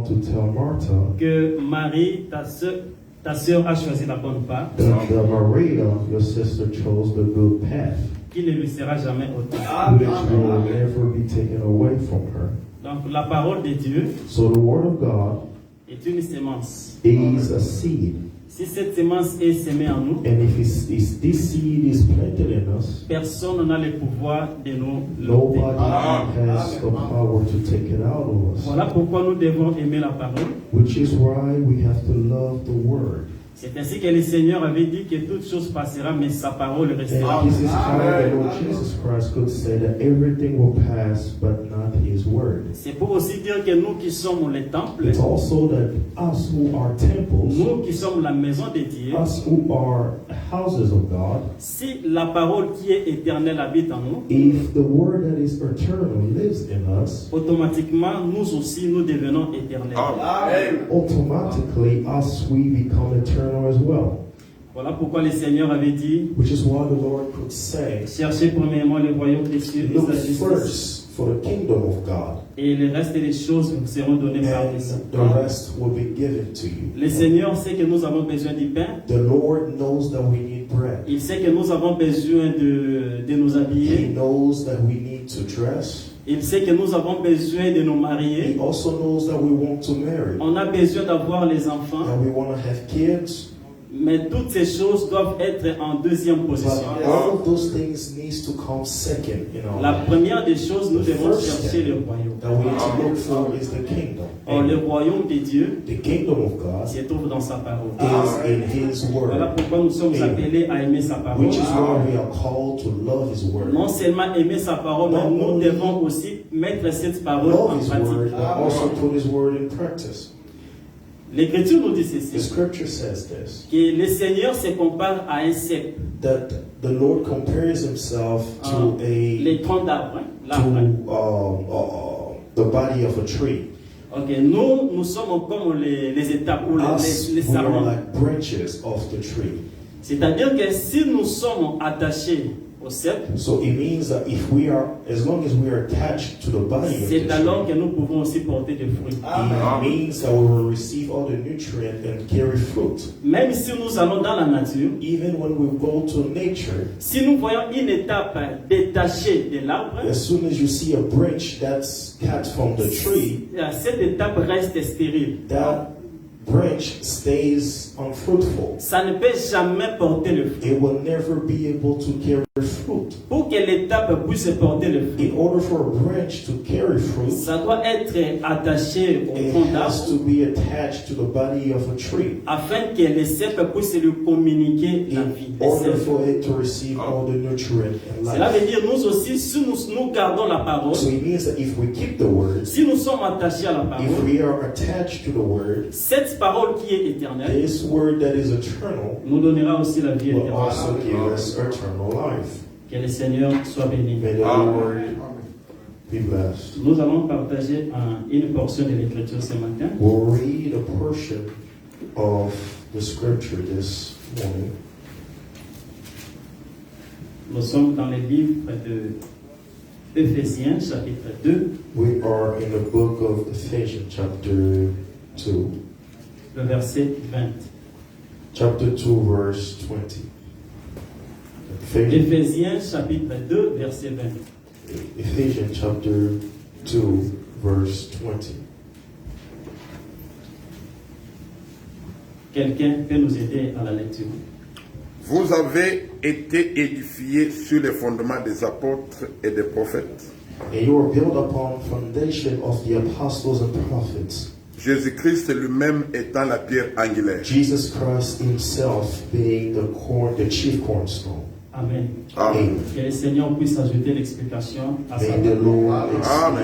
to tell Martha que Marie, ta sœur a choisi la bonne part, that Maria, your sister, chose the good path, qui ne lui sera jamais ôtée. which will never be taken away from her. Donc la parole de Dieu So the word of God est une sémence. is a seed. Si cette sémence est semée en nous, And if this seed is planted in us, personne n'a le pouvoir de nous nobody l'ôter. has the power to take it out of us. Voilà pourquoi nous devons aimer la parole. Which is why we have to love the word. C'est ainsi que le Seigneur avait dit que toute chose passera, mais sa parole restera. And this is how the Lord Jesus Christ could say that everything will pass, but not His word. C'est pour aussi dire que nous qui sommes les temples, It's also that us who are temples, nous qui sommes la maison de Dieu, us who are houses of God, si la parole qui est éternelle habite en nous, if the word that is eternal lives in us, automatiquement nous aussi nous devenons éternels. automatically us we become eternal as well. Voilà pourquoi le Seigneur avait dit, Which is why the Lord could say, cherchez premièrement le royaume des cieux et look sa justice, first for the kingdom of God, et le reste des choses vous seront données par-dessus. and the rest will be given to you. Le Seigneur sait que nous avons besoin du pain. The Lord knows that we need bread. Il sait que nous avons besoin de nous He habiller. knows that we need to dress. Il sait que nous avons besoin de nous He marier. also knows that we want to marry, On a besoin d'avoir les enfants. that we want to have kids. Mais toutes ces choses doivent être en deuxième But position. all of those things needs to come second in our La life. première des choses, nous The devons first chercher thing le royaume. that we need to look for is the kingdom. Or, le And royaume de Dieu the kingdom of God se trouve dans sa parole. is in His Voilà word, pourquoi nous sommes appelés à aimer sa parole. which is why we are called to love His word. Non seulement aimer sa parole, mais nous devons aussi mettre cette parole Love en His word, pratique. but also put His word in practice. L'Écriture nous dit The ceci, scripture says this, que le Seigneur se compare à un cep, that the Lord compares Himself to les troncs d'arbre, l'arbre. the body of a tree. Ok, nous sommes comme les étapes ou Us, les we are sarments. like branches of the tree. C'est-à-dire que si nous sommes attachés au cep, So it means that if we are, as long as we are attached to the body of the c'est alors que tree, nous pouvons aussi porter des fruits. it means that we will receive all the nutrient and carry fruit. Même si nous allons dans la nature, Even when we go to nature, si nous voyons une étape détachée de l'arbre, as soon as you see a branch that's cut from the tree, cette étape reste stérile. that branch stays unfruitful. Ça ne peut jamais porter le fruit. It will never be able to carry fruit. Pour que l'étape puisse porter le fruit, In order for a branch to carry fruit, ça doit être attaché au it tronc has to d'arbre be attached to the body of a tree. afin que le cep puisse lui communiquer la vie. In order for it to receive all the nutrient and Cela veut life. dire nous aussi, si nous gardons la parole, So it means that if we keep the word, si nous sommes attachés à la if parole, we are attached to the word, cette parole qui est éternelle this word that is eternal nous donnera aussi la vie will éternelle. also give us eternal life. Que le Seigneur soit béni. May the Lord be blessed. Nous allons partager une portion de l'Écriture ce matin. We'll read a portion of the scripture this morning. Nous sommes dans le livre de Éphésiens, chapitre 2, We are in the book of Ephesians, chapter 2. le verset 20. Chapter 2, verse 20. Ephesians, Éphésiens, chapitre 2, verset 20. Ephesians chapter 2, verse 20. Quelqu'un peut nous aider à la lecture? Vous avez été édifiés sur les fondements des apôtres et des prophètes. And you are built upon foundation of the apostles and prophets, Jésus-Christ lui-même étant la pierre angulaire. Jesus Christ himself being the chief cornerstone. Amen. Amen. Que le Seigneur puisse ajouter l'explication à sa May the Lord Amen. expand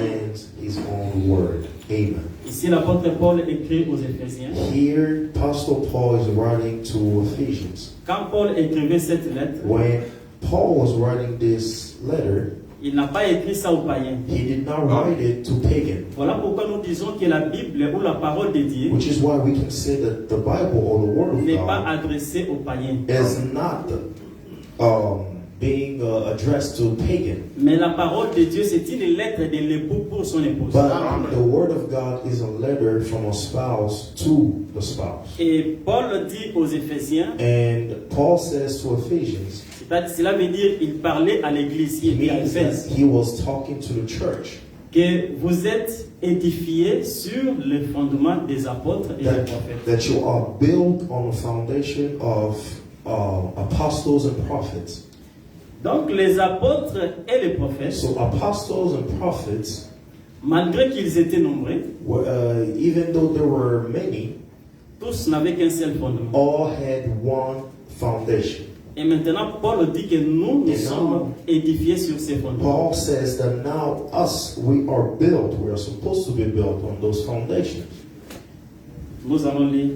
his own word. Amen. Ici, l'apôtre Paul écrit aux Éphésiens. Here, Apostle Paul is writing to Ephesians. Quand Paul écrivait cette lettre, When Paul was writing this letter, il n'a pas écrit ça aux païens. he did not write it to pagan, Voilà pourquoi nous disons que la Bible ou la parole de Dieu which is why we can say that the Bible or the Word of n'est pas God adressée aux païens. is not being addressed to pagan. Mais la parole de Dieu, c'est une lettre de l'époux pour son épouse. But the word of God is a letter from a spouse to the spouse. Et Paul dit aux Éphésiens, And Paul says to Ephesians, cela veut dire qu'il parlait à l'église, it il était à means that Éphèse, he was talking to the church. que vous êtes édifiés sur le fondement des apôtres et des prophètes. That you are built on the foundation of apostles and prophets. Donc les apôtres et les prophètes, So apostles and prophets, malgré qu'ils étaient nombreux, even though there were many, tous n'avaient qu'un seul fondement. all had one foundation. Et maintenant, Paul dit que nous Et sommes édifiés sur ces fondements. Paul says that now us, we are supposed to be built on those foundations. Nous allons lire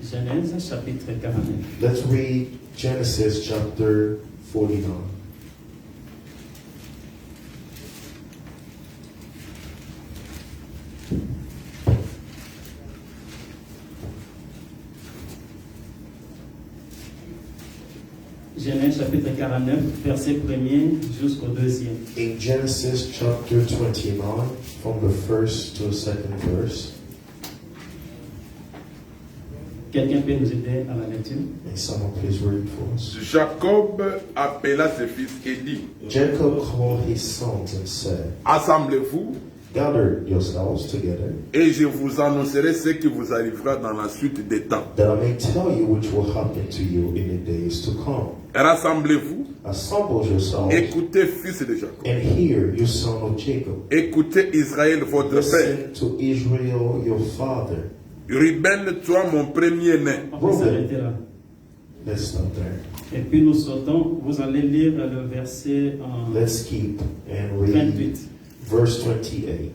Genèse chapitre 49. Let's read Genesis chapter 49. Genèse chapitre 49, verset 1er jusqu'au 2e. In Genesis chapter 29, from the first to the second verse, Quelqu'un peut nous aider à la lecture? may someone please read for us. Jacob appela ses fils et dit, Jacob called his sons and said, assemblez-vous gather yourselves together, et je vous annoncerai ce qui vous arrivera dans la suite des temps. that I may tell you which will happen to you in the days to come. Rassemblez-vous, Assemble yourselves écoutez fils de Jacob, and hear, you son of Jacob. écoutez Israël votre père. Listen to Israel your father. Ruben, toi mon premier-né, On peut s'arrêter là. Let's stop there. Et puis nous sautons, vous allez lire le verset Let's keep and read 28. verse 28.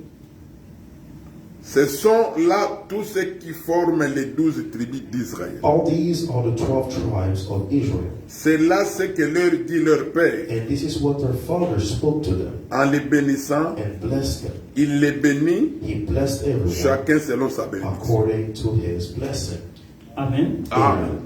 ce sont là tous ceux qui forment les 12 tribus d'Israël. All these are the 12 tribes of Israel. C'est là ce que leur dit leur père, And this is what their father spoke to them en les bénissant, and blessed them. il les bénit, He blessed everyone chacun selon sa bénédiction. according to his blessing. Amen. Amen.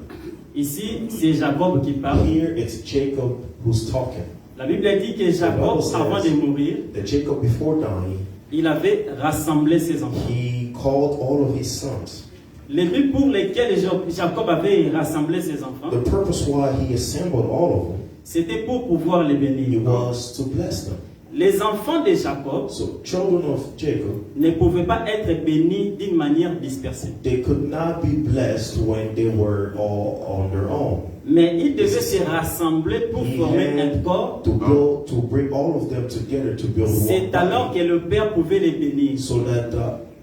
Ici, c'est Jacob qui parle. Here it's Jacob who's talking. La Bible dit que Jacob, avant de mourir, That Jacob, before dying, il avait rassemblé ses enfants. he called all of his sons. Les buts pour lesquels Jacob avait rassemblé ses enfants, The purpose why he assembled all of them, c'était pour pouvoir les it bénir. was to bless them. Les enfants de Jacob So children of Jacob, ne pouvaient pas être bénis d'une manière dispersée. they could not be blessed when they were all on their own. Mais ils devaient se rassembler pour He former un had corps. to bring all of them together to build one C'est alors body, que le Père pouvait les bénir. so that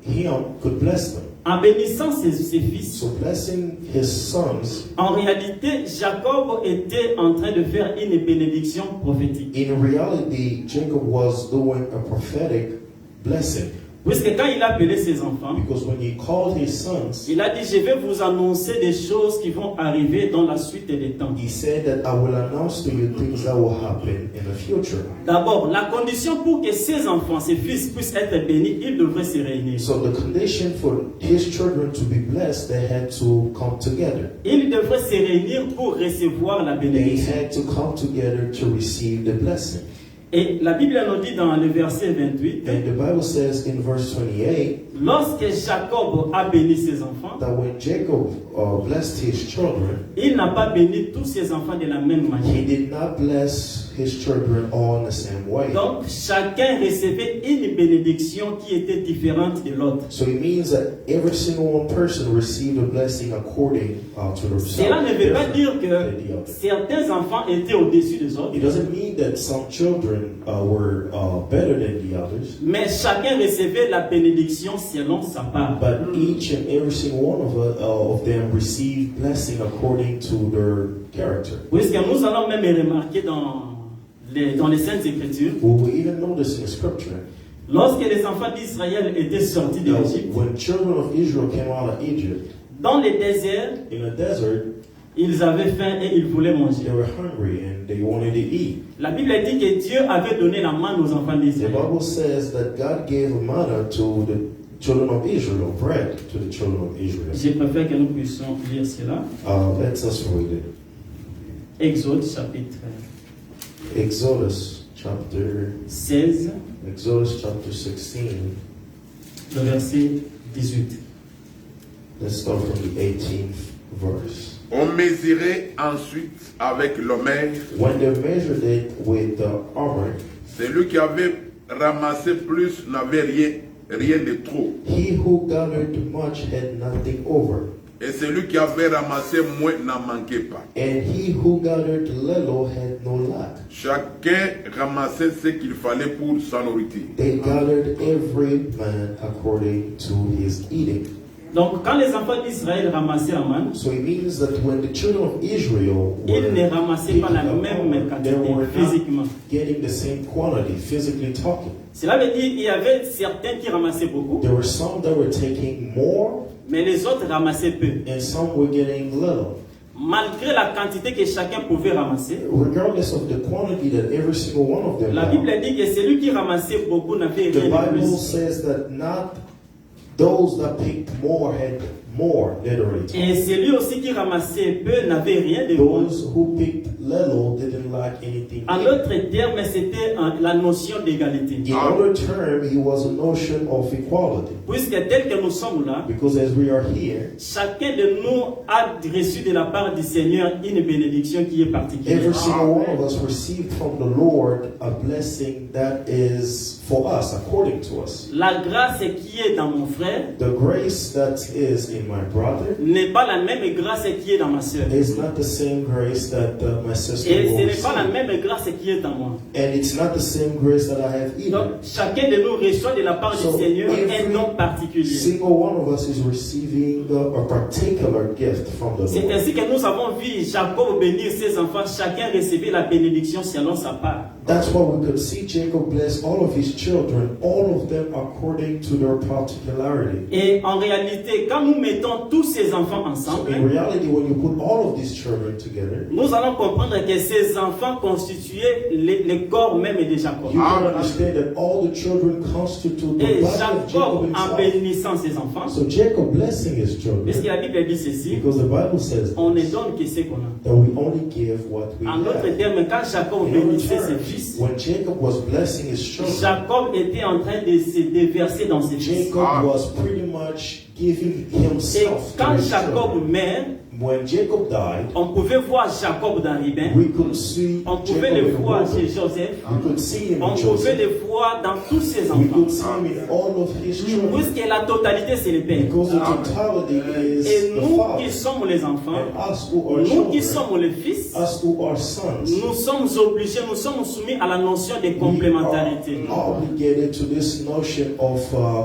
him could bless them. En bénissant ses fils, So blessing his sons, en réalité, Jacob était en train de faire une bénédiction prophétique. in reality, Jacob was doing a prophetic blessing. Puisque quand il a appelé ses enfants, Because when he called his sons, il a dit, je vais vous annoncer des choses qui vont arriver dans la suite des temps. he said that I will announce to you things that will happen in the future. D'abord, la condition pour que ses enfants, ses fils puissent être bénis, ils devraient se réunir. So the condition for his children to be blessed, they had to come together. Ils devraient se réunir pour recevoir la They bénédiction. had to come together to receive the blessing. Et la Bible nous dit dans le verset 28, And the Bible says in verse 28 lorsque Jacob a béni ses enfants, that when Jacob blessed his children, il n'a pas béni tous ses enfants de la même he manière. did not bless his children all in the same way. Donc, chacun recevait une bénédiction qui était différente de l'autre. So it means that every single one person received a blessing according to themselves. Cela ne veut pas dire than the que other. certains enfants étaient au-dessus des autres, It doesn't mean that some children were better than the others, mais chacun recevait la bénédiction selon sa part. but each and every single one of them received blessing according to their character. Puisque nous allons même remarquer dans les Saintes Écritures, We will even notice in the scripture lorsque les enfants d'Israël étaient sortis de that l'Égypte, when children of Israel came out of Egypt, dans les déserts, in the desert, ils avaient faim et ils voulaient manger. they were hungry and they wanted to eat. La Bible dit que Dieu avait donné la manne aux enfants The d'Israël. Bible says that God gave manna to the children of Israel, bread to the children of Israel. Je préfère que nous puissions lire cela. Let us read it. Exode chapitre Exodus chapter 16, Exodus chapter 16. le verset 18. Let's start from the 18th verse. On mesurait ensuite avec l'homère. When they measured it with the armor, Celui qui avait ramassé plus n'avait rien de trop. he who gathered much had nothing over, Et celui qui avait ramassé moins n'en manquait pas. and he who gathered little had no lack. Chacun ramassait ce qu'il fallait pour sa nourriture. They gathered every man according to his eating. Donc, quand les enfants d'Israël ramassaient la manne, So it means that when the children of Israel ils ne were ramassaient pas la picking up même manna, they quantité were physiquement. not getting the same quantity, physically talking. Cela veut dire qu'il y avait certains qui ramassaient beaucoup, There were some that were taking more, mais les autres ramassaient peu. and some were getting little. Malgré la quantité que chacun pouvait ramasser, Regardless of the quantity that every single one of them la Bible had, dit que celui qui ramassait beaucoup n'avait the rien de Bible plus. says that not those that picked more had more, literally Et talking. celui aussi qui ramassait peu n'avait rien de moins. Those who picked little didn't lack anything. En d'autres termes, c'était la notion d'égalité. In other term, it was a notion of equality. Puisque tel que nous sommes là, Because as we are here, chacun de nous a reçu de la part du Seigneur une bénédiction qui est particulière. every single one of us received from the Lord a blessing that is for us, according to us. La grâce qui est dans mon frère The grace that is in my brother n'est pas la même grâce qui est dans ma soeur. is not the same grace that my sister Et will ce n'est pas la receive. même grâce qui est en moi. And it's not the same grace that I have either. Donc, chacun de nous reçoit de la part So, du Seigneur every un don particulier. Single one of us is receiving a particular gift from the C'est Lord. ainsi que nous avons vu Jacob bénir ses enfants, chacun recevait la bénédiction selon sa part. That's why we could see Jacob bless all of his children, all of them according to their particularity. Et en réalité, quand nous mettons tous ces enfants So ensemble, in reality, when you put all of these children together, nous allons comprendre que ces enfants constituaient le corps même de Jacob. you can understand that all the children constitute the Et body of Jacob, Jacob en himself. bénissant ses enfants, So Jacob blessing his parce que children, la Bible dit ceci, because the Bible says on ne donne que ce qu'on a. that we only give what we En d'autres have. termes, quand Jacob In bénissait other ses terms, fils, when Jacob was blessing his children, Jacob était en train de se déverser dans ses fils. Jacob was pretty much giving Et himself to quand his Jacob children. meurt, When Jacob died, on pouvait voir Jacob dans Ribin, we could see on Jacob pouvait le in voir Reuben. chez Joseph, We could see him on in pouvait Joseph. le voir dans tous ses We enfants. could see him in all of his children. Puisque la totalité, c'est le Père. Because the totality Et is the nous Father. qui sommes les enfants, And us who are nous qui children, sommes les fils, us who are sons, nous sommes obligés, nous sommes soumis à la notion de we complémentarité. are obligated to this notion of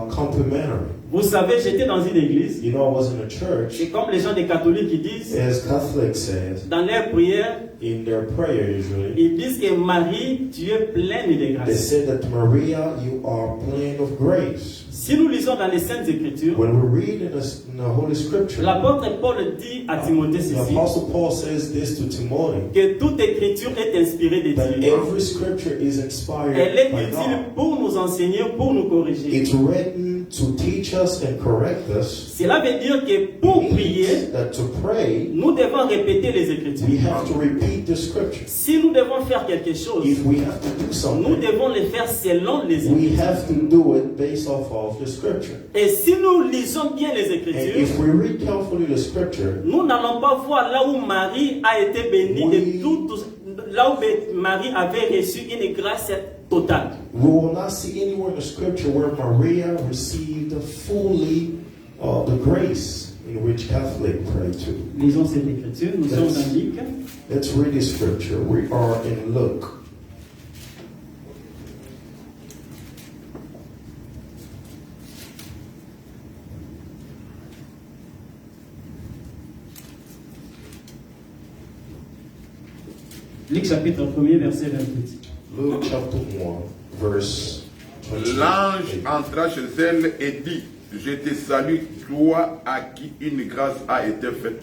complementary. Vous savez, j'étais dans une église, You know, I was in a church, et comme les gens des catholiques qui disent, as Catholics says, dans leurs prières, in their prayer usually, ils disent que Marie, tu es pleine de they grâce. say that Maria, you are plain of grace. Si nous lisons dans les Saintes Écritures, When we read in the Holy Scripture, l'apôtre Paul dit à Timothée the ceci, Apostle Paul says this to Timothy, que toute écriture est inspirée de that Dieu. every scripture is inspired Elle est by utile God. pour nous enseigner, pour nous corriger. It's written to teach us and correct us. Cela veut dire que pour It prier, means that to pray, nous devons répéter les we Écritures. have to repeat the scriptures. Si nous devons faire quelque chose, If we have to do nous something, devons le faire selon les we Écritures. have to do it based off of the scripture. Et si nous lisons bien les And Écritures, if we read carefully the scripture, nous n'allons pas voir là où Marie a été bénie de tout, là où Marie avait reçu une grâce totale. we will not see anywhere in the scripture where Maria received fully the grace in which Catholic pray to. Lisons cette écriture, nous sommes dans Luc. Let's read the scripture. We are in Luke. Luc chapitre 1er, verset 28. Luke chapter 1, verse 28. L'ange entra chez elle et dit, je te salue, toi à qui une grâce a été faite.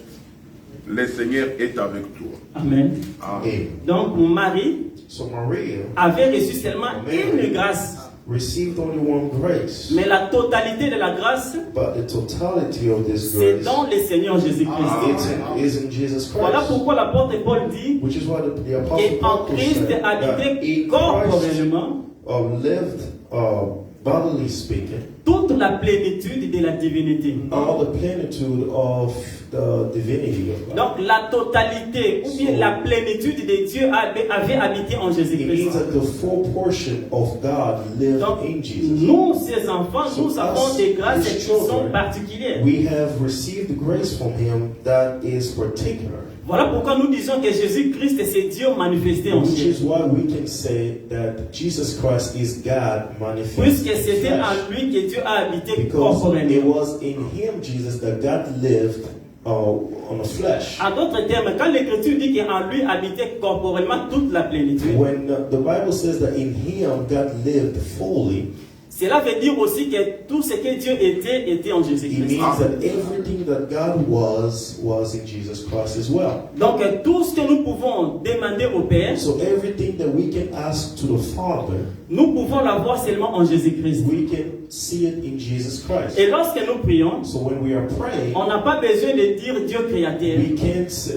Le Seigneur est avec toi. Amen. Amen. Amen. Donc Marie So Maria avait reçu seulement une grâce. received only one grace, Mais la totalité de la grâce, but the totality of this c'est grace dans le Seigneur Jésus-Christ. is in Jesus Voilà Christ. pourquoi l'apôtre Paul dit Which is why the Apostle qu'en Paul Christ said that habité in Christ corporellement lived, bodily speaking, toute la plénitude de la divinité. all the plenitude of the divinity of God. Donc la totalité ou bien la plénitude de Dieu avait habité en It means Jésus-Christ. that the full portion of God lived Donc in Jesus. nous, ces enfants, nous avons des grâces His qui sont children, particulières. we have received grace from Him that is particular. Voilà pourquoi nous disons que Jésus-Christ c'est Dieu manifesté en Which chair. is why we can say that Jesus Christ is God manifested Puisque in c'était flesh. en lui que Dieu a habité Because it corporellement. was in Him, Jesus, that God lived on the flesh. En d'autres termes, quand l'Écriture dit qu'en lui habitait corporellement toute la plénitude, When the Bible says that in Him God lived fully, cela veut dire aussi que tout ce que Dieu était en it Jésus-Christ. means that everything that God was in Jesus Christ as well. Donc tout ce que nous pouvons demander au Père, So everything that we can ask to the Father, nous pouvons l'avoir seulement en Jésus-Christ. we can see it in Jesus Christ. Et lorsque nous prions, So when we are praying, on n'a pas besoin de dire Dieu créateur.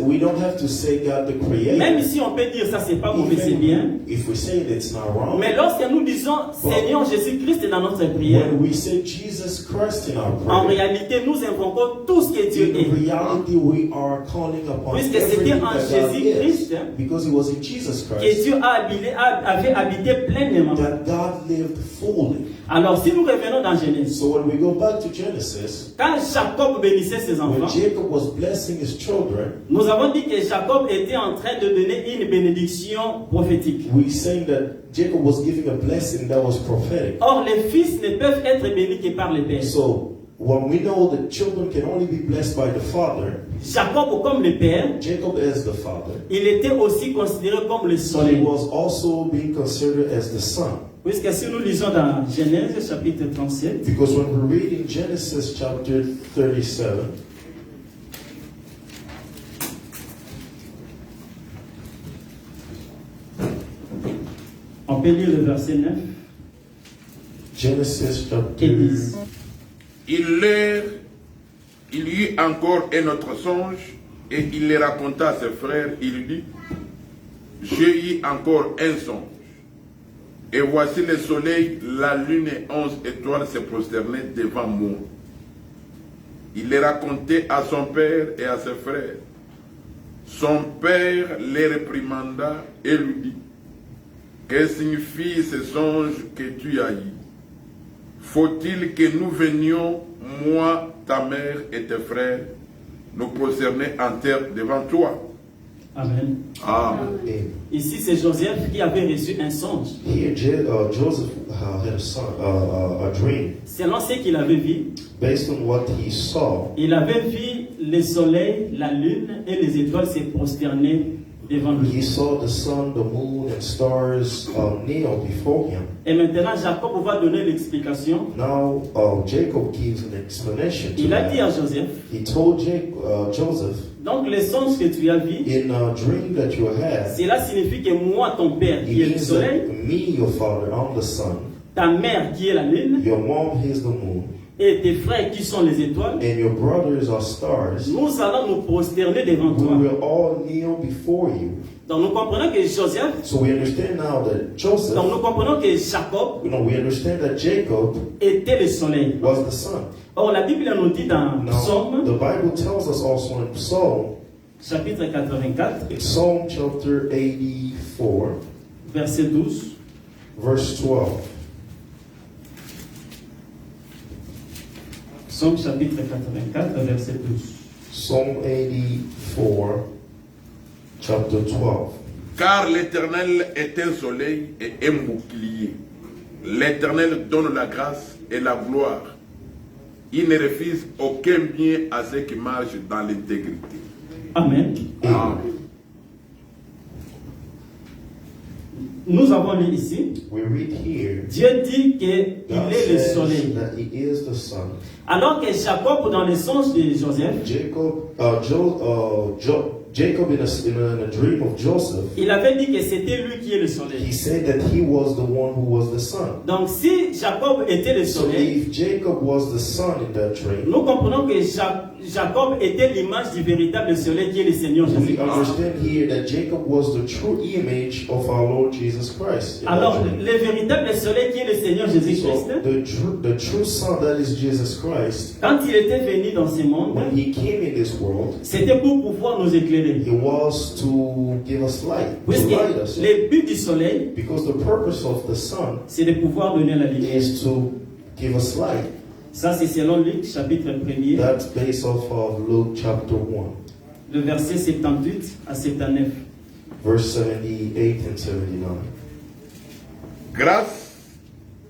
we don't have to say God the Creator. Même si on peut dire ça, c'est pas mauvais, c'est bien. If we say it, it's not wrong. Mais lorsque nous disons Seigneur Jésus-Christ dans notre prière, When we say Jesus Christ in our en prayer, réalité, nous invoquons tout ce que Dieu in est. reality we are calling upon Puisque everything c'était en that God Jésus-Christ is, because it was in Jesus que Christ Dieu avait habité pleinement. that God lived fully. Alors, si nous revenons dans Genèse, So when we go back to Genesis, quand Jacob bénissait ses when enfants, Jacob was blessing his children, nous avons dit que Jacob était en train de donner une bénédiction prophétique. we saying that Jacob was giving a blessing that was prophetic. Or, les fils ne peuvent être bénis que par le Père. So when we know that children can only be blessed by the father, Jacob, comme le Père, Jacob as the father, il était aussi considéré comme le he soleil. was also being considered as the son. Puisque si nous lisons dans Genèse chapitre 37, Because when we read in Genesis chapter 37, on peut lire le verset 9 Genesis et chapter 10. Il y eut encore un autre songe, et il les raconta à ses frères. Il dit, j'ai eu encore un songe, et voici le soleil, la lune et 11 étoiles se prosternaient devant moi. Il les racontait à son père et à ses frères. Son père les réprimanda et lui dit, que signifie ce songe que tu as eu? Faut-il que nous venions, moi, ta mère et tes frères, nous prosterner en terre devant toi? Amen. Amen. Ici, c'est Joseph qui avait reçu un songe. here, Joseph had a son, a dream Selon ce qu'il avait vu, based on what he saw. il avait vu le soleil, la lune et les étoiles se prosterner devant lui. He saw the sun, the moon, and stars kneel before him. Et maintenant, Jacob va donner l'explication. Now Jacob gives an explanation to Il a dit à that. Joseph, He told Joseph, donc le songe que tu as vu, in a dream that you had, cela signifie que moi, ton père, qui est it le means soleil, that me, your father, I'm the sun, ta mère, qui est la lune, your mom is the moon, et tes frères, qui sont les étoiles, and your brothers are stars. nous allons nous prosterner devant We toi. will all kneel before you. Donc nous comprenons que Joseph, So we understand now that Joseph, donc nous comprenons que Jacob we understand that Jacob était le soleil. was the sun. Or, la Bible nous dit dans Now, Psaume, the Bible tells us also in Psalm, chapitre 84, in Psalm chapter 84, verset 12, verse 12. Psaume chapitre 84, verset 12. Psalm 84, chapter 12. Car l'Éternel est un soleil et un bouclier. L'Éternel donne la grâce et la gloire. Il ne refuse aucun bien à ceux qui marchent dans l'intégrité. Amen. Amen. Nous avons lu ici, We read here, Dieu dit qu'il God est le says soleil. that he is the sun. Alors que Jacob, dans le songe de Joseph, Jacob, in a dream of Joseph, il avait dit que c'était lui qui est le soleil. he said that he was the one who was the sun. Donc si Jacob était le So soleil, if Jacob was the sun in that dream, nous comprenons que Jacob était l'image du véritable soleil qui est le Seigneur we Jésus-Christ. understand here that Jacob was the true image of our Lord Jesus Christ. in that Alors, dream. le véritable soleil qui est le Seigneur Jésus-Christ, So the true sun that is Jesus Christ, quand il était venu dans ce monde, when he came in this world, c'était pour pouvoir nous éclairer. it was to give us light, to Puisque light us. le but du soleil, Because the purpose of the sun c'est de pouvoir donner la lumière. is to give us light. Ça, c'est selon Luc, chapitre 1er, That's based off of Luke chapter 1, le verset 78 à 79. verse 78 and 79. Grâce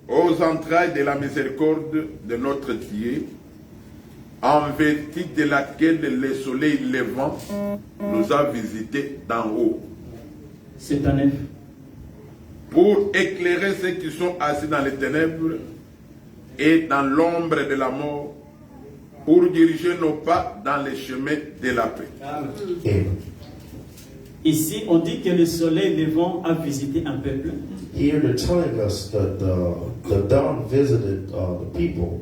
aux entrailles de la miséricorde de notre Dieu, en vertu de laquelle le soleil levant nous a visités d'en haut, 79. pour éclairer ceux qui sont assis dans les ténèbres et dans l'ombre de la mort, pour diriger nos pas dans les chemins de la paix. Amen. Ici, on dit que le soleil levant a visité un peuple. Here they're telling us that the dawn visited the people.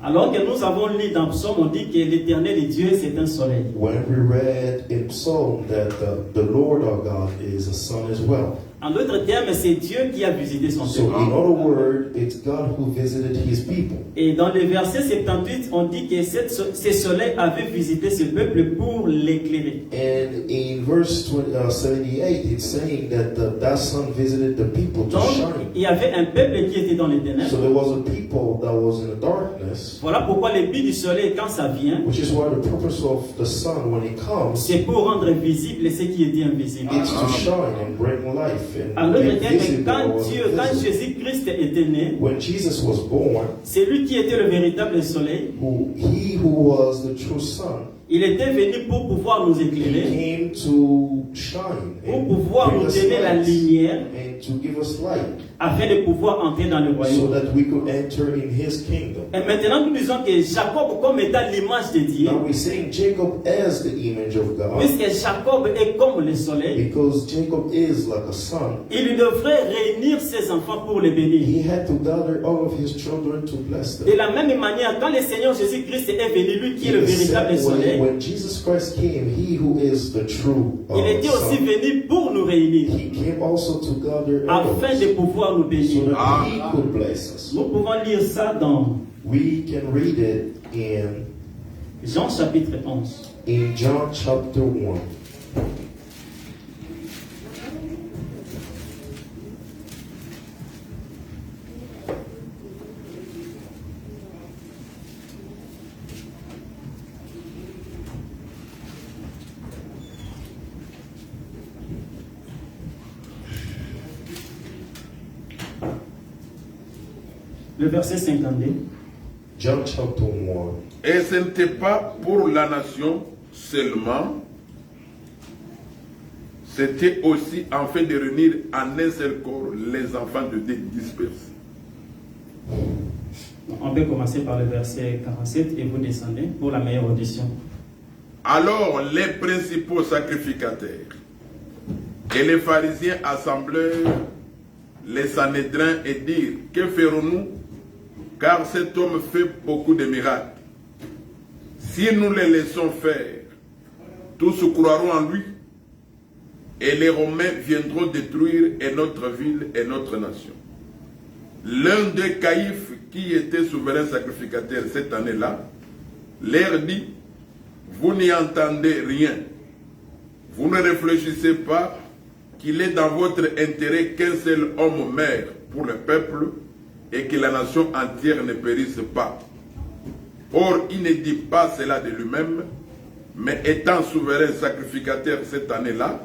Alors que nous avons lu dans Psaume, on dit que l'éternel Dieu, c'est un soleil. When we read in Psalm that the Lord our God is a sun as well. En d'autres termes, c'est Dieu qui a visité son So peuple. in other words, it's God who visited his people. Et dans le verset 78, on dit que ce soleil avait visité ce peuple pour l'éclairer. And in verse 78, it's saying that that sun visited the people to Donc, shine. il y avait un peuple qui était dans les ténèbres. So there was a people that was in the darkness, Voilà pourquoi le but du soleil, quand ça vient, which is why the purpose of the sun, when it comes, c'est pour rendre visible ce qui était invisible. it's to shine and bring life and En d'autres make termes, visible quand what was invisible. Jésus-Christ était né, When Jesus was born, c'est lui qui était le véritable soleil. he who was the true sun, Il était venu pour pouvoir nous he éclairer, came to shine pour and pouvoir bring nous us donner la light, lumière, and to give us light, afin de pouvoir entrer dans le so royaume. that we could enter in his kingdom. Et maintenant, nous disons que Jacob, comme étant l'image de Dieu, Now we're saying Jacob as the image of God, puisque Jacob est comme le soleil, because Jacob is like a sun. il devrait réunir ses enfants pour les bénir. He had to gather all of his children to bless De them. la même manière, quand le Seigneur Jésus-Christ est venu, lui qui est le In the véritable same way, soleil, when Jesus Christ came, he who is the true il était aussi sun, venu pour nous réunir, he came also to gather all of afin us, de pouvoir nous so bénir. that he could bless us. Nous pouvons lire ça dans We can read it in Jean chapitre 11. John chapter 1. Le verset 52. John chapter 1. Et ce n'était pas pour la nation seulement, c'était aussi afin de réunir en un seul corps les enfants de Dieu dispersés. On peut commencer par le verset 47 et vous descendez pour la meilleure audition. Alors les principaux sacrificateurs et les pharisiens assemblèrent les Sanhédrins et dirent: que ferons-nous? Car cet homme fait beaucoup de miracles. Si nous les laissons faire, tous croiront en lui, et les Romains viendront détruire et notre ville et notre nation. L'un des Caïphes, qui était souverain sacrificateur cette année-là, leur dit: vous n'y entendez rien. Vous ne réfléchissez pas qu'il est dans votre intérêt qu'un seul homme meure pour le peuple et que la nation entière ne périsse pas. Or, il ne dit pas cela de lui-même, mais étant souverain sacrificateur cette année-là,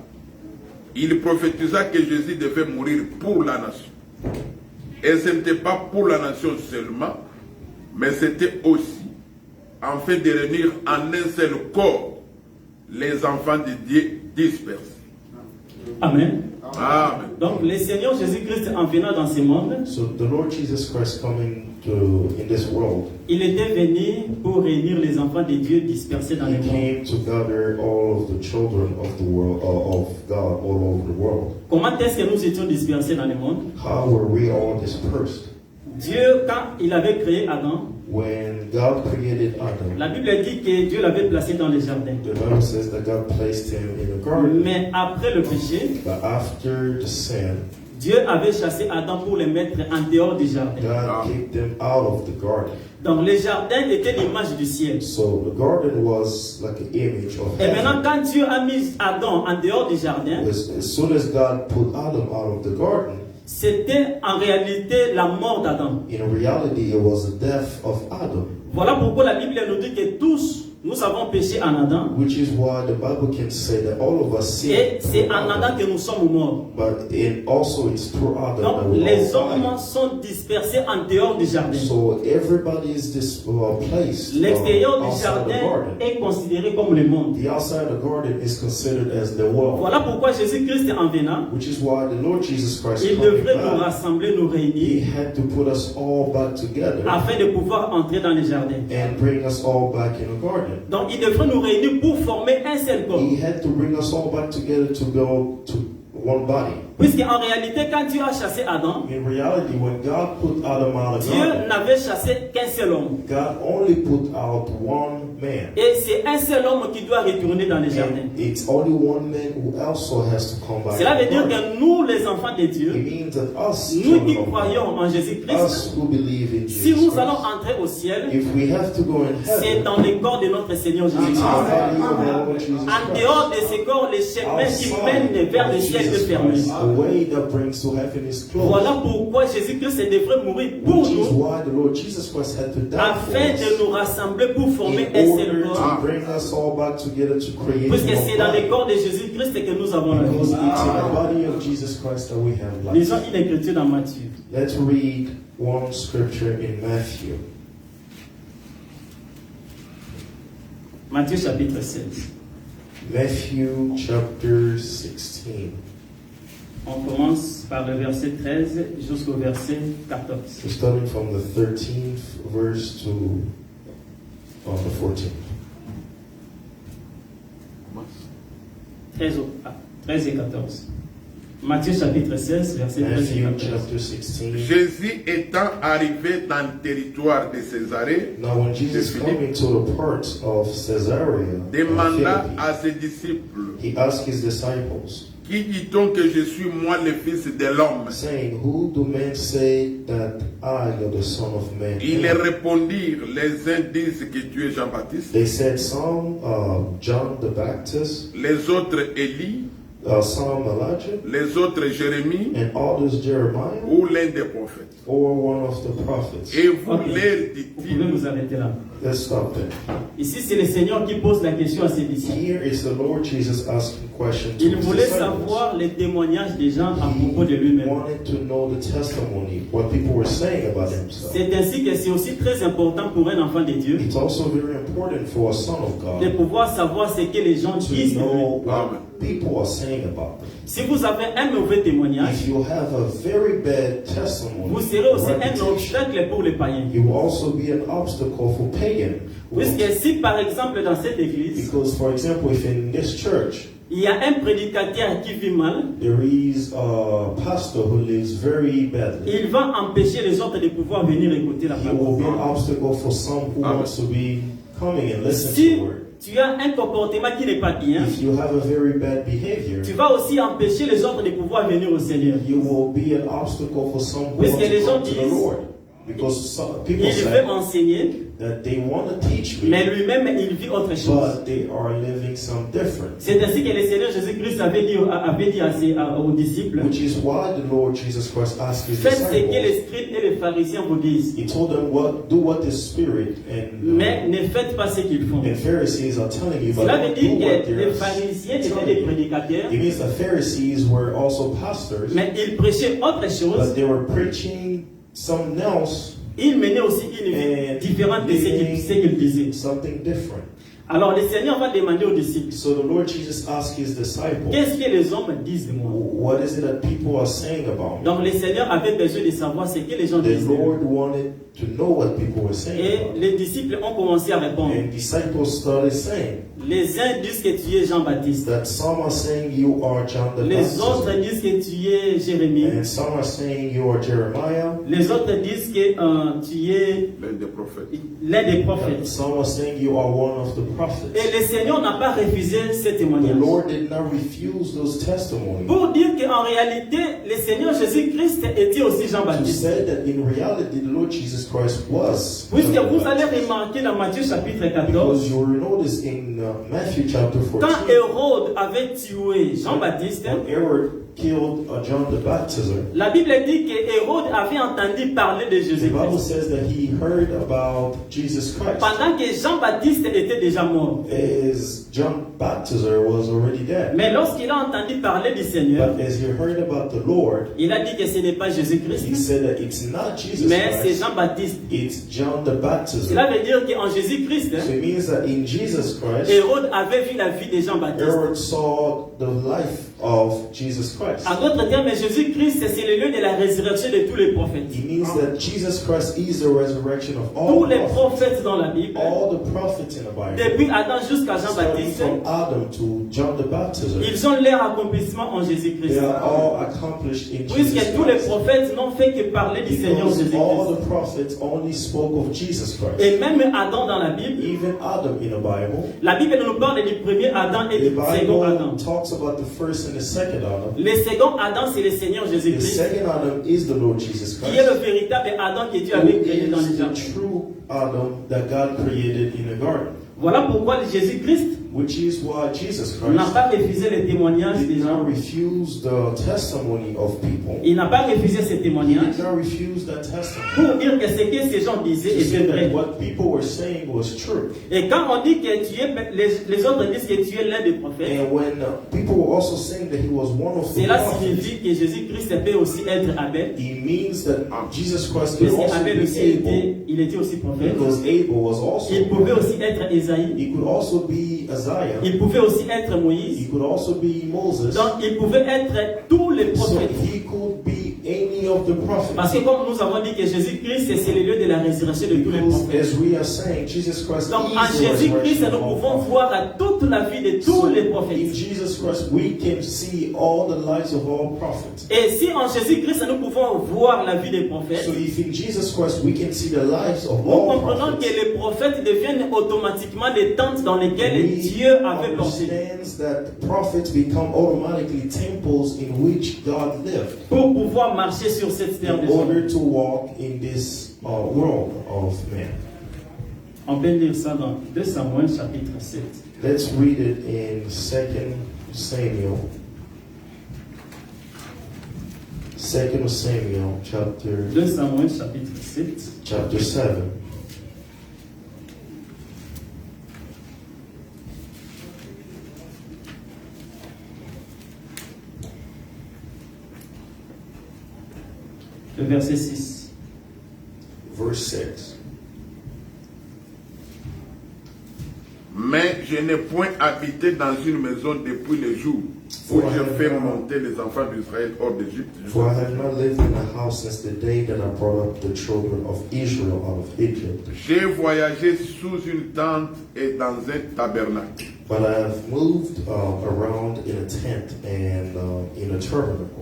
il prophétisa que Jésus devait mourir pour la nation. Et ce n'était pas pour la nation seulement, mais c'était aussi afin de réunir en un seul corps les enfants de Dieu dispersés. Amen. Amen. Donc le Seigneur Jésus-Christ en venant dans ce monde, So the Lord Jesus Christ coming in this world, il était venu pour réunir les enfants de Dieu dispersés dans He le monde. came to gather all of the children of the world, of God, all over the world. Comment est-ce que nous étions dispersés dans le monde? How were we all dispersed? Dieu, quand il avait créé Adam, When God created Adam, la Bible dit que Dieu l'avait placé dans le jardin. the Bible says that God placed him in a garden. Mais après le péché, But after the sin, Dieu avait chassé Adam pour le mettre en dehors du jardin. God kicked them out of the garden. Donc le jardin était l'image du ciel. So the garden was like an image of Et maintenant, heaven. quand Dieu a mis Adam en dehors du jardin, As soon as God put Adam out of the garden, c'était en réalité la mort d'Adam. in reality it was the death of Adam. Voilà pourquoi la Bible nous dit que tous, nous avons péché en Adam. Which is why the Bible can say that all of us Et sin. c'est en Adam que nous sommes morts. But also it's through Adam that Donc we les all hommes died. sont dispersés en dehors du jardin. So everybody is placed L'extérieur du outside the jardin garden. est considéré comme le monde. The outside the garden is considered as the world. Voilà pourquoi Jésus-Christ en venant, Which is why the Lord Jesus Christ il coming devrait nous back, rassembler, nous He réunir, had to put us all back together afin de pouvoir entrer dans le jardin. and bring us all back in a garden. Donc il devrait nous réunir pour former un seul corps. He had to bring us all back together to go to one body. Puisqu'en réalité, quand Dieu a chassé Adam, In reality, when God put Adam out of Dieu garden, n'avait chassé qu'un seul homme. God only put out one man. Et c'est un seul homme qui doit retourner dans le jardin. And it's only one man who also has to come back. Cela veut to dire the garden. que nous, les enfants de It Dieu, means that us, nous qui children of God, croyons en Jésus-Christ, us who believe in si Jesus nous allons Christ, entrer au ciel, if we have to go in c'est heaven, dans le corps de notre Seigneur it's Jésus-Christ. the body of our Lord Jesus En Christ. dehors de ce corps, le chemin qui mène vers le ciel est fermé. The way that brings to heaven is closed. Voilà pourquoi Jésus-Christ devrait mourir pour Which is nous, why the Lord Jesus Christ had to die for afin de us, nous rassembler pour former in un seul order corps. to bring us all back together to create Puisque c'est dans one le body. corps de Jésus-Christ que nous avons la Because vie. it's in the body of Jesus Christ that we have life. Lisons une écriture dans Matthieu. Let's read one scripture in Matthew. Matthieu chapitre 16. Matthew chapter 16. On commence par le verset 13 jusqu'au verset 14. We're starting from the 13th verse to the 14th. 13 et 14. Matthieu chapitre 16, verset 13 et Matthew 14. chapter 16. Jésus étant arrivé dans le territoire de Césarée, Now when Jesus coming to the part of Caesarea, demanda Philippi, à ses disciples, he asked his disciples, qui dit-on que je suis moi le fils de l'homme? saying, who do men say that I am the Son of Man? Ils am?" répondirent, les uns disent que tu es Jean-Baptiste, They said, some John the Baptist, les autres Élie, some Elijah, les autres Jérémie and others Jeremiah, ou l'un des prophètes. or one of the prophets. Et vous Ok. leur Vous pouvez dit-il, vous arrêter là. Let's stop there. Ici, c'est le Seigneur qui pose la question à ses disciples. Here is the Lord Jesus asking question to Il his voulait disciples. savoir les témoignages des gens à He propos de lui-même. wanted to know the testimony, what people were saying about himself. C'est ainsi que c'est aussi très important pour un enfant de Dieu It's also very important for a son of de God pouvoir savoir ce que les gens to disent de lui. know Amen. what people are saying about them. Si vous avez un mauvais témoignage, If you have a very bad testimony, vous serez aussi un reputation, obstacle pour les païens. you will also be an obstacle for pagan. Puisque si par exemple dans cette église, Because, for example, if in this church il y a un prédicateur qui vit mal, there is a pastor who lives very badly, il va empêcher les autres de pouvoir venir écouter la he will be parole. an obstacle for some who Amen. wants to be coming and listen to Si the word. tu as un comportement qui n'est pas bien, If you have a very bad behavior, tu vas aussi empêcher les autres de pouvoir venir au Seigneur. you will be an obstacle for some who Puisque want les to gens come to the disent, Lord. Because some people Il say veut enseigner, that they want to teach mais me, lui-même, il vit autre chose. but they are living some different. C'est ainsi que le Seigneur Jésus-Christ avait dit aux disciples, Which is why the Lord Jesus Christ asked his faites ce que les disciples. scribes et les pharisiens vous disent, He told them do what the Spirit mais ne faites pas ce qu'ils font. and Pharisees are telling you, but Cela veut don't dire do what que les they're pharisiens étaient telling des you. prédicateurs, It means the Pharisees were also pastors, mais ils prêchaient autre chose, but they were preaching something else, Il menait aussi une vie and différente de ce qu'il disait. something different. Alors le Seigneur va demander aux disciples, So the Lord Jesus asked his disciples, qu'est-ce que les hommes disent de moi? what is it that people are saying about me? Donc le Seigneur avait besoin de savoir ce que les gens The disaient. Lord wanted to know what people were saying Et about me. les disciples ont commencé à répondre. And disciples started saying Les uns disent que tu es Jean-Baptiste. that some are saying you are John the Les autres Baptist, disent que tu es Jérémie. and some are saying you are Jeremiah, Les autres disent que tu es L'un des prophètes. l'un des and prophètes. some are saying you are one of the prophets. Et le Seigneur n'a pas refusé ce The témoignage. Lord did not refuse those testimonies. Pour dire qu'en réalité, le Seigneur Jésus-Christ était aussi To Jean-Baptiste. say that in reality the Lord Jesus Christ was Puisque John the vous allez Baptist. remarquer dans Matthieu chapitre Because 14, you will notice in Matthew chapter quand 14, Hérode avait tué Jean-Baptiste, when Herod killed John the Baptizer, la Bible dit que Hérode avait entendu parler de the Bible Jésus-Christ. says that he heard about Jesus Christ Pendant que Jean-Baptiste était déjà mort. as John Baptizer was already dead. Mais lorsqu'il a entendu parler du Seigneur, But as he heard about the Lord, il a dit que ce n'est pas he Jésus-Christ, said that it's not Jesus mais c'est Christ, Jean-Baptiste. it's John the Baptizer. Cela veut dire qu'en Jésus-Christ, So it means that in Jesus Christ, Hérode avait vu la vie de Jean-Baptiste. Herod saw the life of Jesus Christ. En d'autres termes, Jésus-Christ, c'est le lieu de la résurrection de tous les prophètes. It means that Jesus Christ is the resurrection of Tous all les prophets, prophètes dans la Bible, all the prophets in the Bible, depuis Adam jusqu'à starting Jean-Baptiste, from Adam to John the Baptizer. ils ont leur accomplissement en They Jésus-Christ. are all accomplished in Puisque Jesus tous les Christ. prophètes n'ont fait que parler du Seigneur Because all Jésus-Christ. the prophets only spoke of Jesus Christ. Et même Adam dans la Bible, Even Adam in the Bible, la Bible nous parle du premier Adam et the du second Adam. Bible talks about the first and the second Adam. Le second Adam, c'est le Seigneur The Jésus-Christ, second Adam is the Lord Jesus qui est Christ, le véritable Adam que Dieu who avait créé dans les is jardins. the true Adam that God created in the garden. Voilà pourquoi Jésus-Christ Which is why Jesus n'a Christ pas refusé le témoignage des did gens. not refuse the testimony of people. Il n'a pas refusé ce He témoignage did not refuse that testimony. pour dire que ce que ces gens disaient He était said vrai. that what people were saying was true. Et quand on dit que tu es, les autres disent que tu es l'un des prophètes, And when people were also saying that he was one of the cela prophets, signifie que Jésus-Christ peut aussi être Abel. it means that Jesus Christ could Puisque also Abel be aussi Abel, il était aussi prophète. because Abel was also Il a pouvait prophet. aussi être Esaïe. He could also be Isaiah. Il pouvait aussi être He Moïse. could also be Moses. Donc il pouvait être tous les So prophètes. he could be any of the Parce prophets. que comme nous avons dit que Jésus-Christ, c'est le lieu de la résurrection de tous les Because prophètes. as we are saying, Jesus Christ Donc is en the Jésus-Christ, resurrection nous of all pouvons prophets. voir à toute la vie de tous So les in prophètes. Jesus Christ, we can see all the lives of all prophets. Et si en Jésus-Christ, nous pouvons voir la vie des prophètes, So if in Jesus Christ we can see the lives of nous all comprenons que prophets, les prophètes deviennent automatiquement des tentes dans lesquelles we Dieu avait planté understand that prophets become automatically temples in which God lived pour pouvoir marcher sur cette terre de in sang. order to walk in this world of man. On peut lire ça dans 2 Samuel chapitre 7. Let's read it in 2 Samuel. 2 Samuel chapter 2 Samuel chapitre 7. 7. Le verset 6. Verse 6. Mais je n'ai point habité dans une maison depuis le jour où j'ai fait monter les enfants d'Israël hors d'Égypte. For I have not lived in a house since the day that I brought up the children of Israel out of Egypt. J'ai voyagé sous une tente et dans un tabernacle. But I have moved around in a tent and in a tabernacle.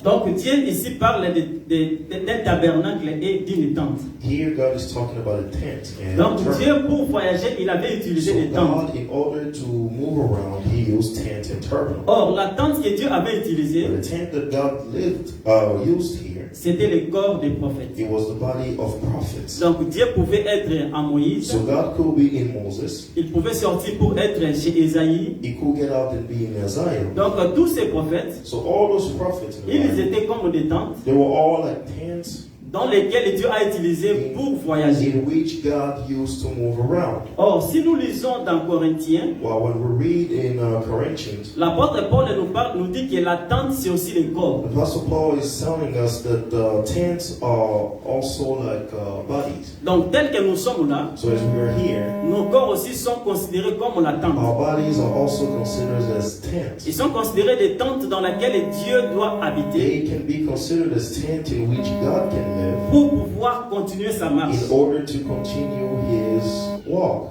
Donc Dieu ici parle d'un tabernacle et d'une tente. Here God is talking about a tent and Donc a Dieu tabernacle. pour voyager, il avait utilisé So des tentes. God, in order to move around, He used tent and tabernacle. Or la tente que Dieu avait utilisée, But the tent that God used here, c'était le corps des prophètes. it was the body of prophets. Donc Dieu pouvait être en Moïse, So God could be in Moses. il pouvait sortir pour être chez Esaïe. He could get out and be in Isaiah. Donc tous ces prophètes, So all those prophets, in the ils Bible, étaient comme des tentes they were all like tents dans lesquels Dieu a utilisé pour voyager. in which God used to move around. Or, si nous lisons dans Corinthiens, Well, when we read in Corinthians, l'apôtre Paul nous dit que la tente c'est aussi les corps. Apostle Paul is telling us that tents are also like bodies. Donc, tel que nous sommes là, So as we are here, nos corps aussi sont considérés comme la tente. our bodies are also considered as tents. Ils sont considérés des tentes dans lesquelles Dieu doit habiter They can be considered as tents in which God can live pour pouvoir continuer sa marche. in order to continue his walk.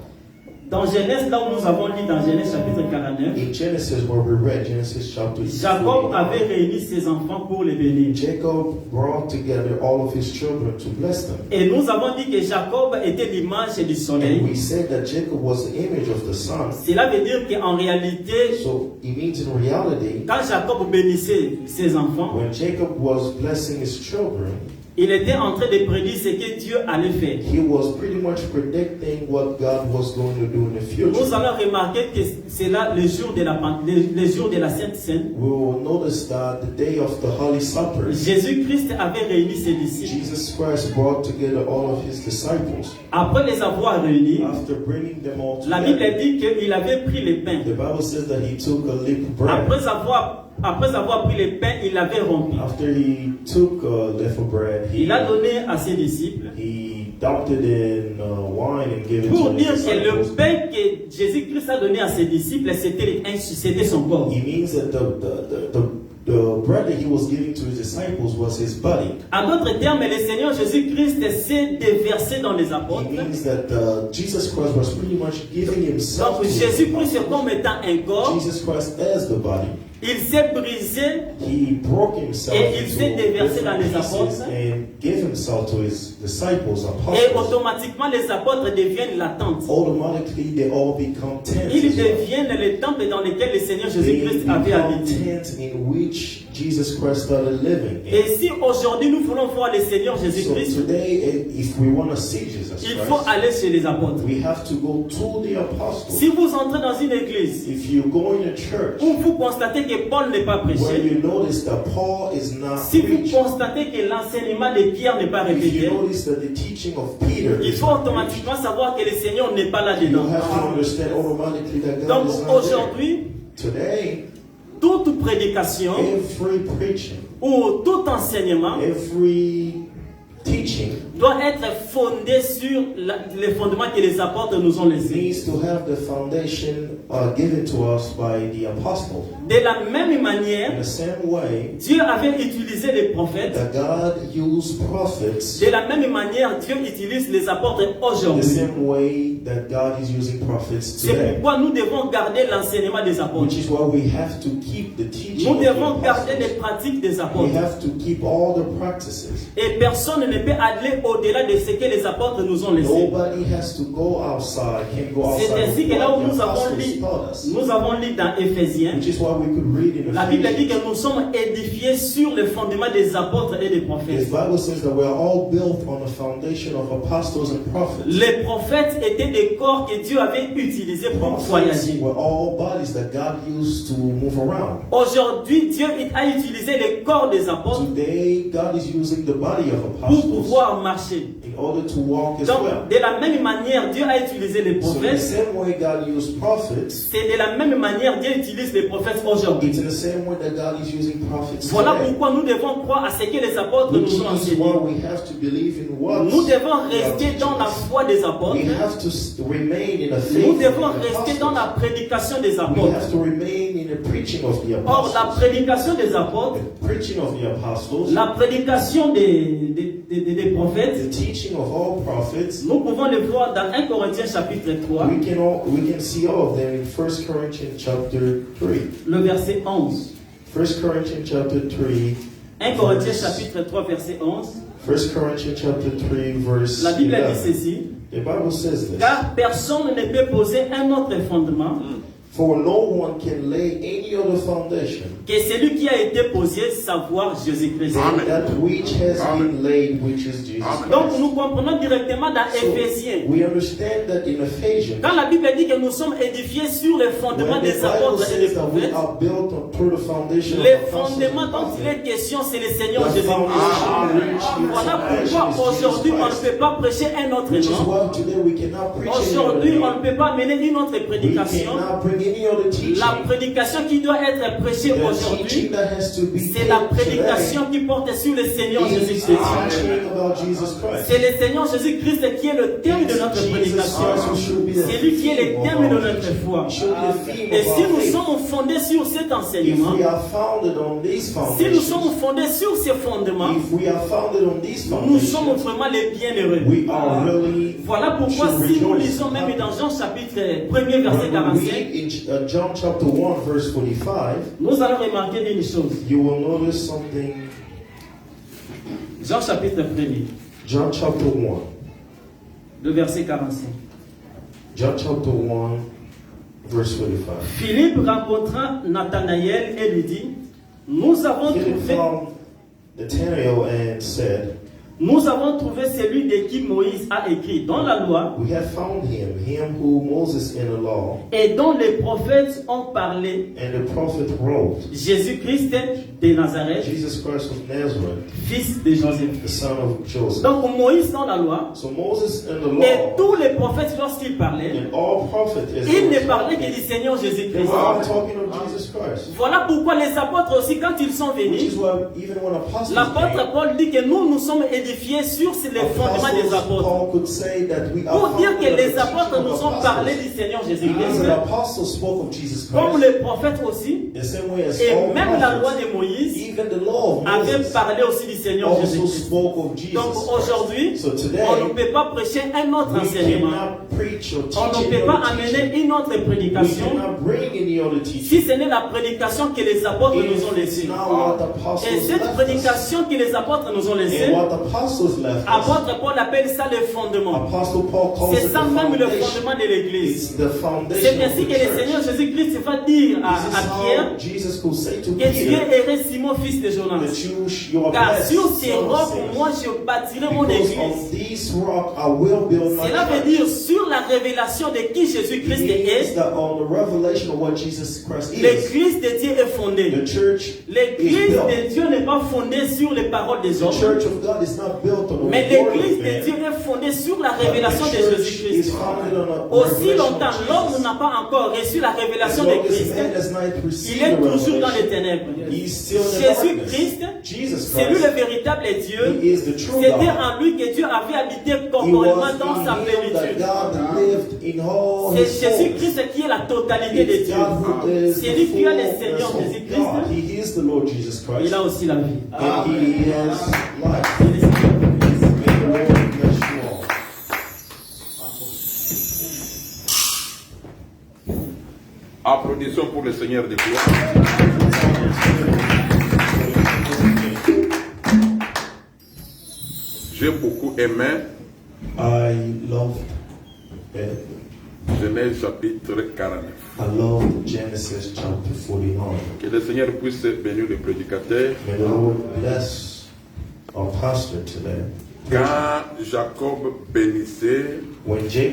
Dans Genèse, là où nous avons lu dans Genèse chapitre 49, In Genesis, where we read Genesis chapter Jacob 49, avait réuni ses enfants pour les bénir. Jacob brought together all of his children to bless them. Et nous avons dit que Jacob était l'image du And soleil. we said that Jacob was the image of the sun. Cela veut dire qu'en réalité, So it means in reality, quand Jacob bénissait ses enfants, when Jacob was blessing his children, il était en train de prédire ce que Dieu allait faire. he was pretty much predicting what God was going to do in the Nous future. allons remarquer que c'est là le jour de la Sainte Seine. We will notice that the day of the Holy Supper, Jésus-Christ avait réuni ses disciples. Jesus Christ brought together all of his disciples. Après les avoir réunis, After bringing them all la Bible together, dit qu'il avait pris les pains. the Bible says that he took a leaf of bread. Après avoir pris les pains, il l'avait rompu. After he took a leaf of bread, Il a donné à ses disciples he dumped it in wine and gave it pour to dire his que le disciples. pain que Jésus-Christ a donné à ses disciples, c'était son corps. He means that the bread that he was giving to his disciples was his body. En d'autres termes, le Seigneur Jésus-Christ s'est déversé dans les He apôtres. means that Jesus Christ was pretty much giving himself Donc to his Jésus-Christ disciples. comme étant un corps, Jesus Christ as the body. il s'est brisé He broke himself Et il into s'est déversé dans les different pieces apôtres. and gave himself to his disciples, et apostles. automatiquement les apôtres deviennent la tente. Automatically, they all become tents. Ils as well. deviennent les temples dans lesquels le Seigneur They Jésus-Christ avait become habité. tents in which Jesus Christ started living in. Et si aujourd'hui nous voulons voir le Seigneur So Jésus-Christ, today, if we want to see Jesus il faut Christ, aller chez les apôtres. we have to go to the apostles. Si vous entrez dans une église If you go in a church où vous constatez que Paul n'est pas where prêché, you notice that Paul is not si vous preaching, constatez que l'enseignement de Pierre n'est pas if répété, you notice that the teaching of Peter il is faut not preached, automatiquement savoir que le Seigneur n'est pas you là-dedans. have to understand automatically that God Donc is not there. aujourd'hui, Today, toute prédication every preaching, ou tout enseignement every teaching doit être fondé sur les fondements que les apôtres nous ont laissés. needs to have the foundation given to us by the apostles. De la même In manière, the same way Dieu avait utilisé les prophètes. that God used prophets, De la même manière, Dieu utilise les apôtres the aujourd'hui. same way that God is using prophets C'est today. pourquoi nous devons garder l'enseignement des apôtres. Which is why we have to keep the teaching Nous of the devons garder les apostles. pratiques des We apôtres. have to keep all the practices. Et personne ne peut aller au-delà de ce que les apôtres nous ont laissé. Nobody has to go outside, can't go C'est outside ainsi of que là où what the nous avons apostles lu, taught us. nous avons lu dans Éphésiens, Which is why we could read in la Bible dit Ephesians. que nous sommes édifiés sur le fondement des apôtres et des The prophètes. Bible says that we are all built on the foundation of apostles and prophets. Les prophètes étaient des corps que Dieu avait utilisés pour Prophets voyager. were all bodies that God used to move around. Aujourd'hui, Dieu a utilisé les corps des apôtres Today, God is using the body of pour apostles pouvoir marcher. in order to walk as Donc, well. de la même manière, Dieu a utilisé les So in the prophètes. same way God used prophets, C'est de la même manière Dieu utilise les prophètes aujourd'hui. it's in the same way that God is using prophets Voilà today. pourquoi nous devons croire à ce que les apôtres Which nous ont is enseigné. why we have to believe in what Nous devons they are rester dans la teaching us. foi des apôtres. We have to remain in the faith Nous of devons the rester dans la apostles. prédication des We apôtres. have to remain in the preaching of the Or, la apostles. prédication des apôtres, The preaching of the apostles, la prédication des prophètes, the teaching of all prophets, nous pouvons le voir dans 1 Corinthiens chapitre 3, we can see all of them in 1 Corinthians chapter 3. le verset 11. 1 Corinthians chapter 3. 1 Corinthiens chapitre 3, verset 11. 1 Corinthians chapter 3 verse La Bible dit 11. ceci. The Bible says this. Car personne ne peut poser un autre fondement For no one can lay any other foundation que celui qui a été posé, savoir Jésus-Christ. Amen. than that which has Amen. been laid, which is Jesus Amen. Donc Christ. nous comprenons directement dans So, Éphésiens. we understand that in Ephesians, Quand la Bible dit que nous sommes édifiés sur les fondements when the des Bible apôtres et des says that we prophètes, are built upon the foundation of les the apostles fondements and dont il prophets, est question, c'est le Seigneur the Jésus-Christ. foundation which is Voilà salvation pourquoi is Jesus aujourd'hui on ne Christ. peut pas prêcher un autre Which is nom. why today we cannot preach any Aujourd'hui, other on ne name. peut pas mener une autre We prédication. cannot bring any other teaching. La prédication qui doit être prêchée The aujourd'hui, teaching that has to be c'est la taught today prédication qui porte sur le Seigneur is the Jésus-Christ. teaching about Jesus Christ. C'est le Seigneur Jésus-Christ qui est le thème de notre Jesus prédication. Christ who should be the C'est lui qui est le theme thème of de our notre teaching. foi. He should be the theme Et of si our nous faith. sommes fondés sur cet If enseignement, we are founded on these si nous sommes foundations, fondés sur ces fondements, if we are founded on these nous sommes foundations, vraiment les bienheureux. we are really Voilà pourquoi should si nous rejoice. lisons même dans Jean chapitre 1er verset When we 45, read in John chapter 1 verse 45, nous allons remarquer une chose. you will notice something. Jean chapitre 1er, John chapter 1. le verset 45. John chapter 1 verse 45. Philippe rencontra Nathanaël et lui dit, nous avons Philip trouvé, found Nathanael and said, nous avons trouvé celui de qui Moïse a écrit dans la loi we have found him who Moses in the law et dont les prophètes ont parlé, and the prophet wrote, Jésus-Christ de Nazareth, Jesus Christ of Nazareth, fils de Joseph. the son of Joseph. Donc Moïse dans la loi So Moses in the et law tous les prophètes lorsqu'ils parlaient, and all prophets is ils ne parlaient que du Seigneur they Jésus-Christ. were all talking of Jesus Christ. Voilà pourquoi les apôtres aussi, quand ils sont Which venus, is why even when apostles l'apôtre came, Paul dit que nous sommes édifiés sur les fondements des apostles apôtres. Paul could say that we are Pour dire que founded on les the apôtres teaching nous of ont parlé apostles. du Seigneur Because Jésus-Christ, the apostles spoke of Jesus comme Christ. les prophètes aussi, The same way as et all même la loi prophets, de Moïse even the law of avait Moses parlé aussi du Seigneur also Jésus-Christ. spoke of Jesus Donc Christ. aujourd'hui, So today, on ne peut pas prêcher un autre we enseignement. cannot preach or On teach ne peut any pas other amener teaching. une autre We prédication cannot bring any other si teaching. ce n'est la prédication que les apôtres nous ont If it's laissée. not what the apostles Et cette left us, prédication que les apôtres nous ont laissée, and what the apostles left us, apôtre Paul appelle ça le fondement. Apostle Paul calls C'est it ça the même le foundation. fondement de l'Église. It's the foundation C'est of ainsi the que le church. Seigneur Jésus-Christ va dire This is à Pierre how Jesus could say to que tu Peter es erré Simon, fils de Jonas. that you are Car blessed, sur ces son of rocs, Satan. moi je bâtirai mon Because église. of these rock I will build my Cela veut church. dire sur la révélation de qui Jésus-Christ It means est, that on the revelation of what Jesus Christ is, l'église de Dieu est fondée. the church is L'église built. de Dieu n'est pas fondée sur les paroles des The hommes, church of God is not built on the mais word l'église of de man. Dieu est fondée sur la But révélation the de church is Jésus-Christ. founded on a Aussi revelation longtemps of l'homme Jesus. n'a pas encore reçu la As révélation de long as Christ, man has not il received est the toujours dans les revelation, ténèbres. he's still in the Jésus-Christ, darkness. Jesus c'est lui Christ, le véritable Dieu. he is the true C'était God. en lui que Dieu avait habité It corporellement was dans sa in him that plénitude. God lived in all C'est his fullness. Jésus-Christ qui est la totalité de It's Dieu. God who is C'est the lui qui est le fullness Seigneur of Jésus-Christ. God. He is the Lord Jesus Il Christ. a aussi la vie. And he has life. Il est le Seigneur. May the Lord bless you all. Applaudissons pour le Seigneur des gloires. J'ai beaucoup aimé I loved Genèse chapitre 49. I love Genesis chapter 49. Que le Seigneur puisse bénir le prédicateur. May the Lord bless our pastor today. Quand Jacob bénissait, When Jacob